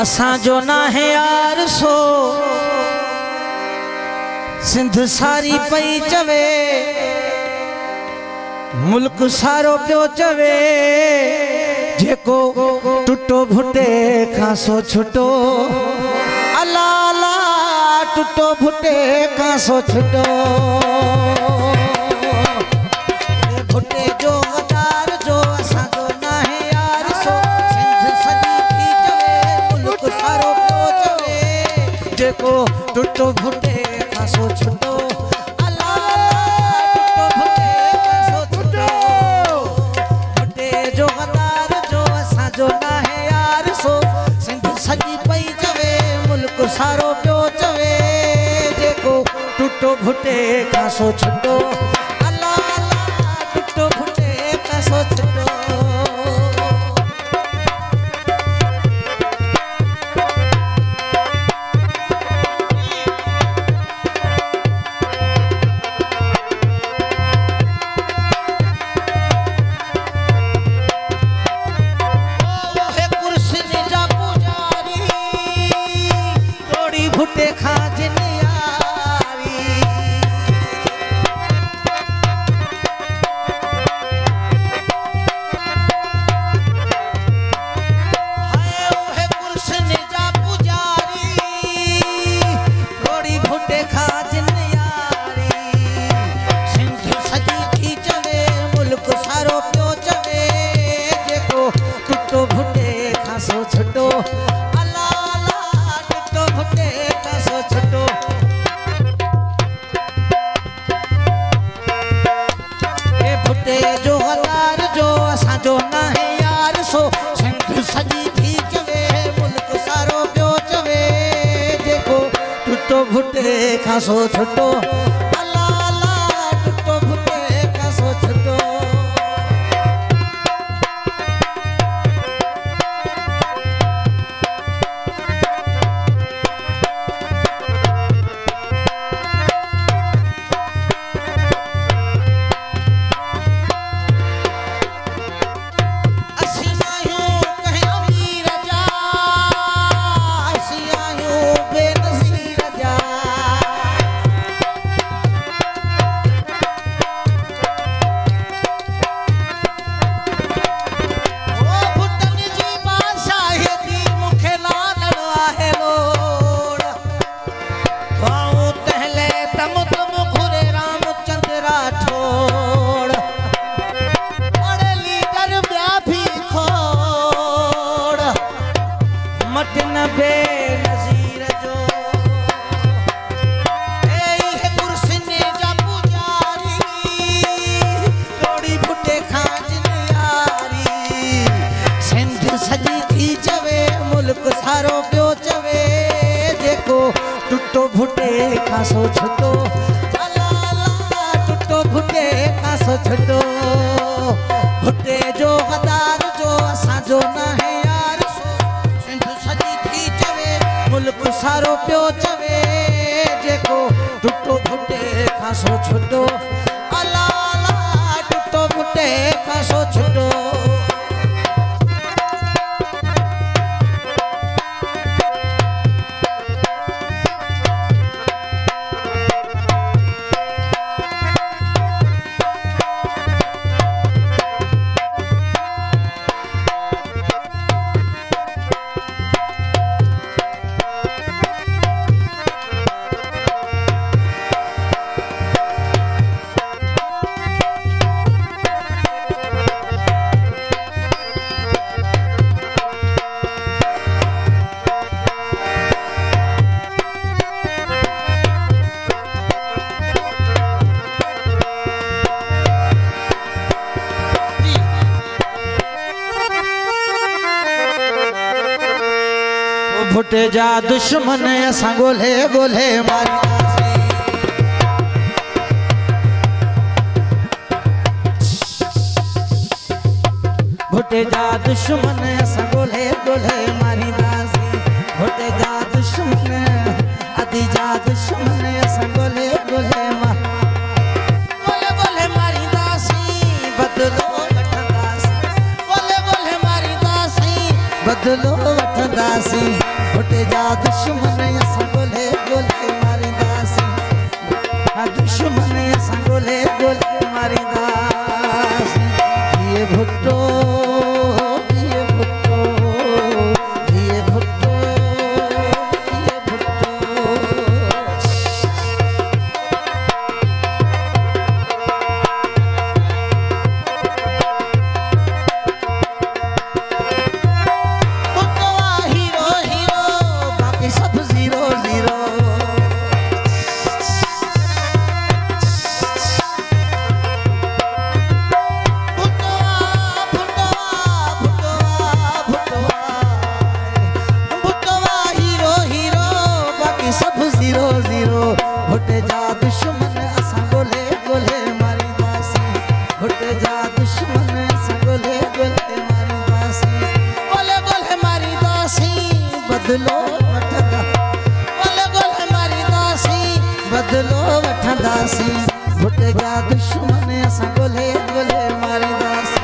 असां जो ना है यार सो सिंध सारी पई चवे मुल्क सारो पियो चवे जेको टुटो भुटे खां सो छुटो अला अला टुटो भुटे खां सो छुटो भुटे जो गदार जो असां जो ना है यार सो सिंध सजी थी चवे मुल्क सारो पियो चवे जेको टुटो भुटे खां सो छुटो सारो पियो चवे जेको टुटो भुटे खां सो छुटो अला अला टुटो भुटे खां सो छुटो खां सो छुटो अला अला टुटो भुटे खां सो छुटो सारो पियो चवे जेको टुटो भुटे खां सो छुटो अला अला टुटो भुटे खां सो छुटो भुटे जो गदार जो असां जो ना है यार सो सिंध सजी थी चवे मुल्क सारो पियो चवे जेको टुटो भुटे खां सो छुटो अला अला टुटो भुटे खां सो छुटो भुटे जा दुश्मन असां गोले गोले मारी भुटे जा दुश्मन असां गोले गोले मारी दासी भुटे जा दुश्मन अदी जा दुश्मन असां गोले गोले मारी दासी बदलो वठंदासी गोले गोले मारी दासी बदलो वठंदासी घुटे जा दुश्मन असां ॻोल्हे ॻोल्हे मारींदासी दुश्मन असां ॻोल्हे ॻोल्हे मारींदासी ये भुट्टो ये भुट्टो ये भुट्टो ये भुट्टो भुट्टे जा दुश्मन असां ॻोल्हे ॻोल्हे मारींदासी भुट्टे जा दुश्मन असां ॻोल्हे ॻोल्हे मारींदासी ॻोल्हे ॻोल्हे मारींदासी बदलो वठंदा ॻोल्हे ॻोल्हे मारींदासी बदलो वठंदासी भुट्टे जा दुश्मन असां ॻोल्हे ॻोल्हे मारींदासी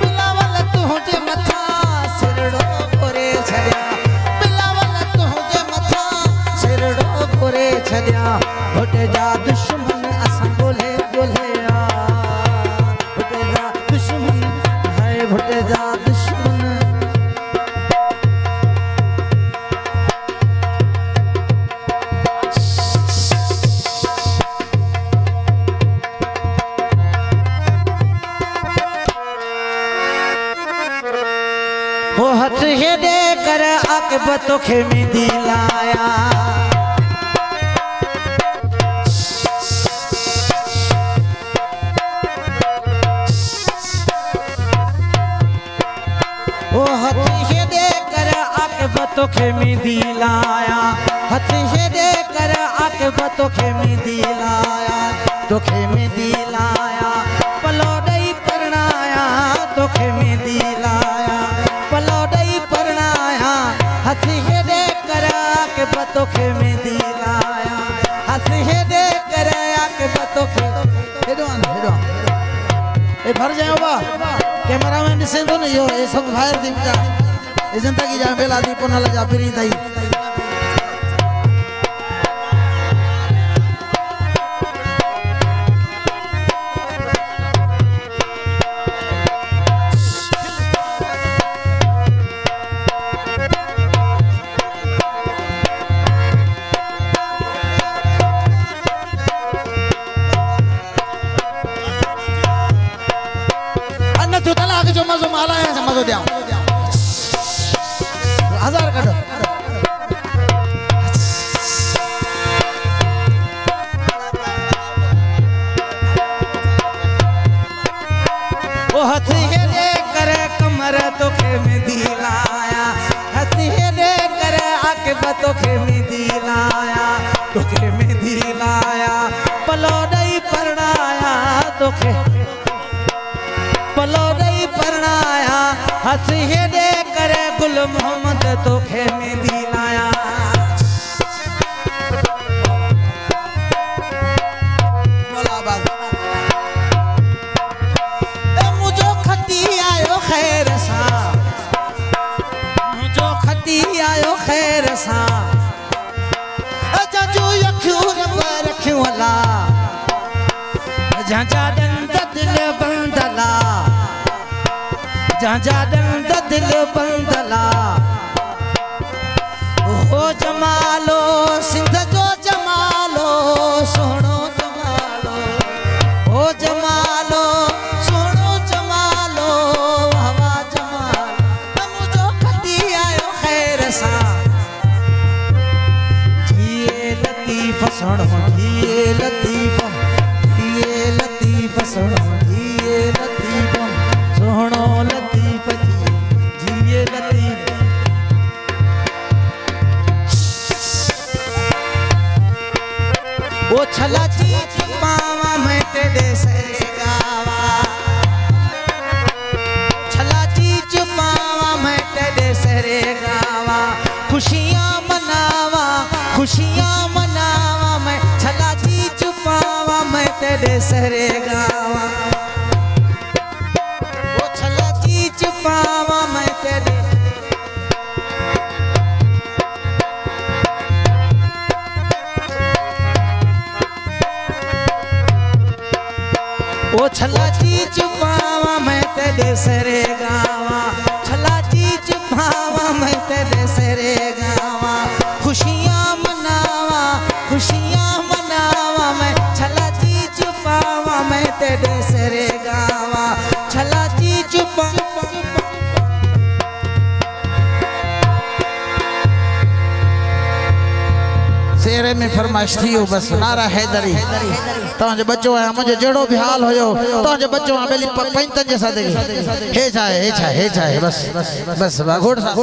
बिलावल तुझे मथा सिरड़ो घोरे छॾिया बिलावल तुझे मथा सिरड़ो घोरे छॾिया भुट्टे जा दुश्मन असां ॻोल्हे ॻोल्हे भुट्टे जा दुश्मन हाय भुट्टे जा दुश्मन वो हथ हेॾे कर आक़िबत खे मेंदी लाया वो हथ हेॾे कर आक़िबत खे मेंदी लाया हथ हेॾे कर आक़िबत खे मेंदी लाया तोखे मेंदी लाया पलो ॾेई परणाया तोखे मेंदी लाया पलो ॾेई परणाया हथ हेॾे कर आक़िबत खे मेंदी लाया हथ हेॾे कर आक़िबत खे हेॾो हेॾो ए भर जाओ बा कैमरा में ॾिसे थो न इहो ए सभु ॿाहिरि थी मुंहिंजा ए ज़िंदगी जा बेला थी पुनल जा फिरी अथई जो मज़ो माला है मज़ो दिया 1000 कढो वो हथ हेॾे करे कमर तोखे मेंदी लाया हथ हेॾे करे आक़िबत तोखे मेंदी लाया तोखे मेंदी लाया पलो ॾेई परणाया तोखे पलो ॾेई परणाया हथ हेॾे करे गुल मोहम्मद तोखे मेंदी लाया मुंहिंजो खती आयो ख़ैर सां मुंहिंजो खती आयो ख़ैर सां जंहिंजूं अखियूं रब रखियूं अला जंहिंजा ॾंद दिलि बंदला जंहिंजा ॾंद दिलि बंदला हो जमालो सिंध जो जमालो सोहणो जमालो हो जमालो सोहणो जमालो हवा जमालो मुंहिंजो खती आयो ख़ैर सुनो जिए लतीफ सुनो जिए लतीफ सुनो लतीफ जिए लतीफ। वो छला चीज पावा मैं तेरे सरे गावा, छला चीज पावा मैं तेरे सरे गावा, खुशियाँ मनावा मैं छला चीज पावा मैं तेरे सरे गावा, वो छला चीज पावा मैं तेरे। वो छला चीज पावा मैं तेरे सरे गावा, छला चीज पावा मैं तेरे सरे गावा, खुशियाँ मनावा मैं छला चीज पावा मैं तेरे सरे गावा, छला चीज पावा। शेरे में फरमाइश थी हो बस नारा हैदरी तव्हांजो बच्चो है मुझे जड़ो भी हाल होयो तव्हांजो बच्चो है बेली पैंतन जैसा देखे हे छा बस घोड़ सा